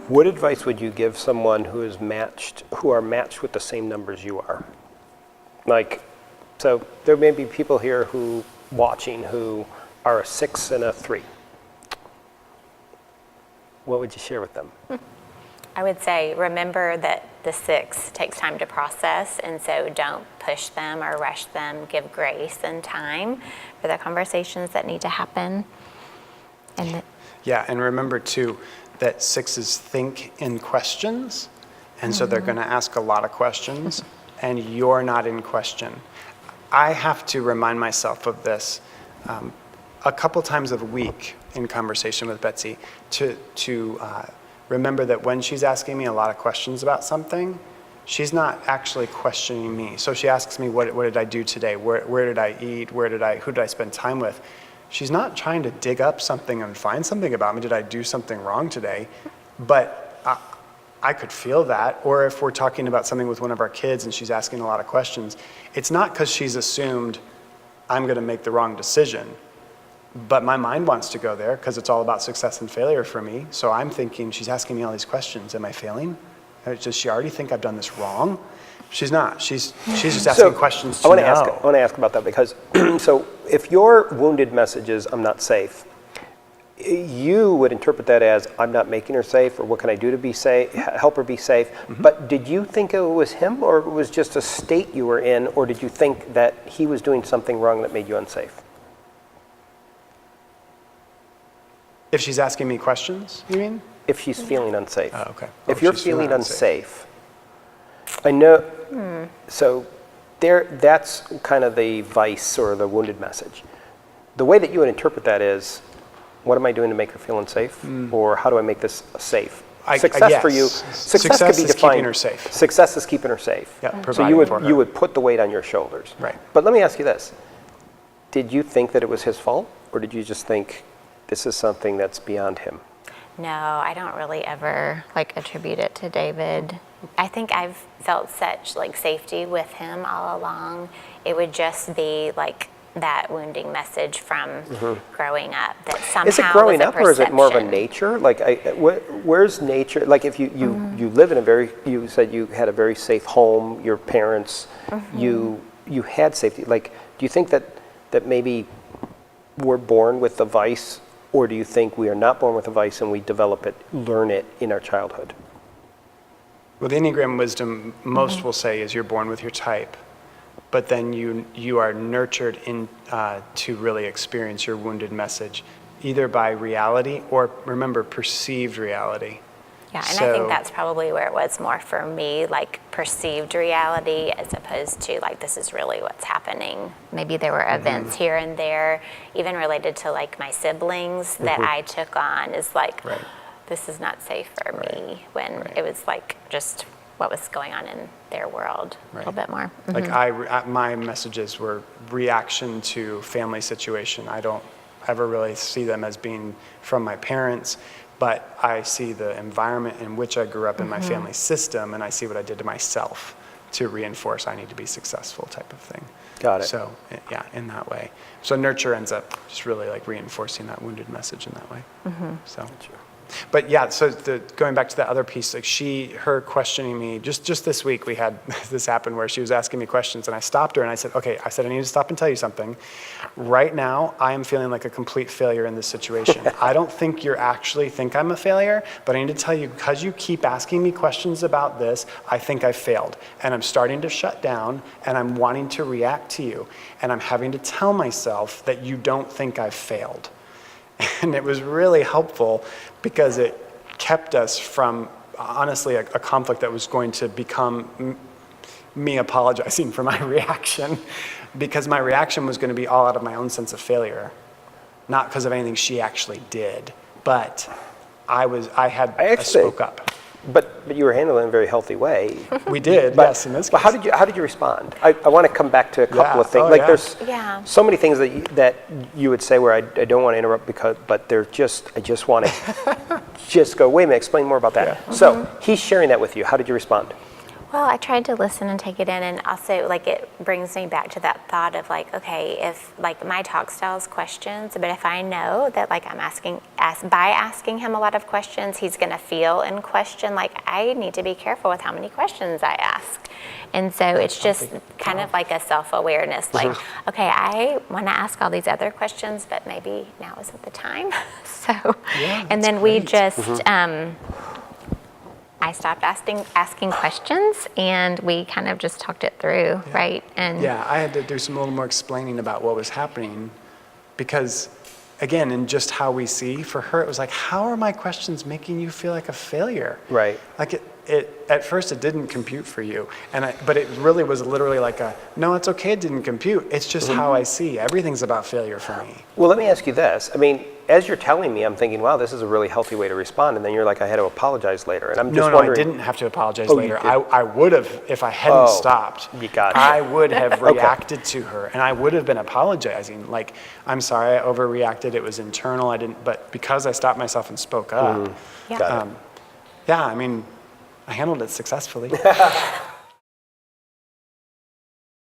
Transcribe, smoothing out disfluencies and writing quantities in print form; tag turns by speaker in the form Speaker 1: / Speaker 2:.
Speaker 1: What advice would you give someone who are matched with the same numbers you are? Like, so there may be people here watching who are a 6 and a 3. What would you share with them?
Speaker 2: I would say, remember that the 6 takes time to process, and so don't push them or rush them. Give grace and time for the conversations that need to happen.
Speaker 3: And remember too, that 6s think in questions, and so they're going to ask a lot of questions, and you're not in question. I have to remind myself of this a couple times a week in conversation with Betsie to remember that when she's asking me a lot of questions about something, she's not actually questioning me. So she asks me, what did I do today? Where did I eat? Who did I spend time with? She's not trying to dig up something and find something about me. Did I do something wrong today? But I could feel that. Or if we're talking about something with one of our kids and she's asking a lot of questions, it's not because she's assumed I'm going to make the wrong decision. But my mind wants to go there because it's all about success and failure for me. So I'm thinking, she's asking me all these questions. Am I failing? Does she already think I've done this wrong? She's not. She's just asking questions to know.
Speaker 1: I want to ask about that because, so if your wounded message is, I'm not safe, you would interpret that as, I'm not making her safe, or what can I do to be safe, help her be safe. But did you think it was him, or it was just a state you were in, or did you think that he was doing something wrong that made you unsafe?
Speaker 3: If she's asking me questions, you mean?
Speaker 1: If she's feeling unsafe.
Speaker 3: Oh, okay.
Speaker 1: If you're feeling unsafe, I know, so that's kind of the vice or the wounded message. The way that you would interpret that is, what am I doing to make her feel unsafe? Or how do I make this safe? Success for you, success could be defined.
Speaker 3: Success is keeping her safe.
Speaker 1: Success is keeping her safe.
Speaker 3: Yeah,
Speaker 1: so you would put the weight on your shoulders.
Speaker 3: Right.
Speaker 1: But let me ask you this. Did you think that it was his fault? Or did you just think this is something that's beyond him?
Speaker 2: No, I don't really ever attribute it to David. I think I've felt such safety with him all along. It would just be that wounding message from growing up that somehow
Speaker 1: is it growing
Speaker 2: was a
Speaker 1: up or is it more of a
Speaker 2: perception.
Speaker 1: nature? Where's nature? If you live in you said you had a very safe home, your parents, you had safety. Do you think that maybe we're born with the vice, or do you think we are not born with a vice and we develop it, learn it in our childhood?
Speaker 3: Well, the Enneagram wisdom most will say is you're born with your type, but then you are nurtured to really experience your wounded message, either by reality or, remember, perceived reality.
Speaker 2: Yeah, and I think that's probably where it was more for me, perceived reality as opposed to this is really what's happening. Maybe there were events here and there, even related to my siblings that I took on is this is not safe for me, when it was just what was going on in their world a little bit more.
Speaker 3: My messages were reaction to family situation. I don't ever really see them as being from my parents, but I see the environment in which I grew up in my family system, and I see what I did to myself to reinforce I need to be successful type of thing.
Speaker 1: Got it.
Speaker 3: So, yeah, in that way. So nurture ends up just really reinforcing that wounded message in that way. So. But yeah, so going back to the other piece, her questioning me, just this week we had this happen where she was asking me questions and I stopped her and I said, I need to stop and tell you something. Right now, I am feeling like a complete failure in this situation. I don't think you actually think I'm a failure, but I need to tell you, because you keep asking me questions about this, I think I failed. And I'm starting to shut down and I'm wanting to react to you. And I'm having to tell myself that you don't think I've failed. And it was really helpful because it kept us from, honestly, a conflict that was going to become me apologizing for my reaction, because my reaction was going to be all out of my own sense of failure, not because of anything she actually did. But I spoke up.
Speaker 1: But you were handling it in a very healthy way.
Speaker 3: We did, yes, in this case.
Speaker 1: But how did you respond? I want to come back to a couple of things. There's so many things that you would say where I don't want to interrupt but I just want to just go, wait a minute, explain more about that. So he's sharing that with you. How did you respond?
Speaker 2: Well, I tried to listen and take it in, and also like it brings me back to that thought of like, okay, if like my talk style is questions, but if I know that like I'm by asking him a lot of questions, he's gonna feel in question, like I need to be careful with how many questions I ask. And so it's just kind of like a self-awareness, like, okay, I wanna ask all these other questions, but maybe now isn't the time. So, and then we just, I stopped asking questions, and we kind of just talked it through, right? And
Speaker 3: Yeah, I had to do some little more explaining about what was happening because, again, in just how we see, for her, it was like, how are my questions making you feel like a failure?
Speaker 1: Right.
Speaker 3: Like at first it didn't compute for you, but it really was literally like no, it's okay, it didn't compute. It's just how I see. Everything's about failure for me.
Speaker 1: Well, let me ask you this. I mean, as you're telling me, I'm thinking, wow, this is a really healthy way to respond. And then you're like, I had to apologize later. And I'm just
Speaker 3: No,
Speaker 1: wondering.
Speaker 3: I didn't have to apologize
Speaker 1: Oh, you
Speaker 3: later.
Speaker 1: did.
Speaker 3: I would have, if I hadn't stopped.
Speaker 1: You got it.
Speaker 3: I would have
Speaker 1: Okay.
Speaker 3: reacted to her, and I would have been apologizing. Like, I'm sorry, I overreacted. It was internal. But because I stopped myself and spoke up,
Speaker 2: yeah.
Speaker 1: Got it.
Speaker 3: yeah, I mean, I handled it successfully.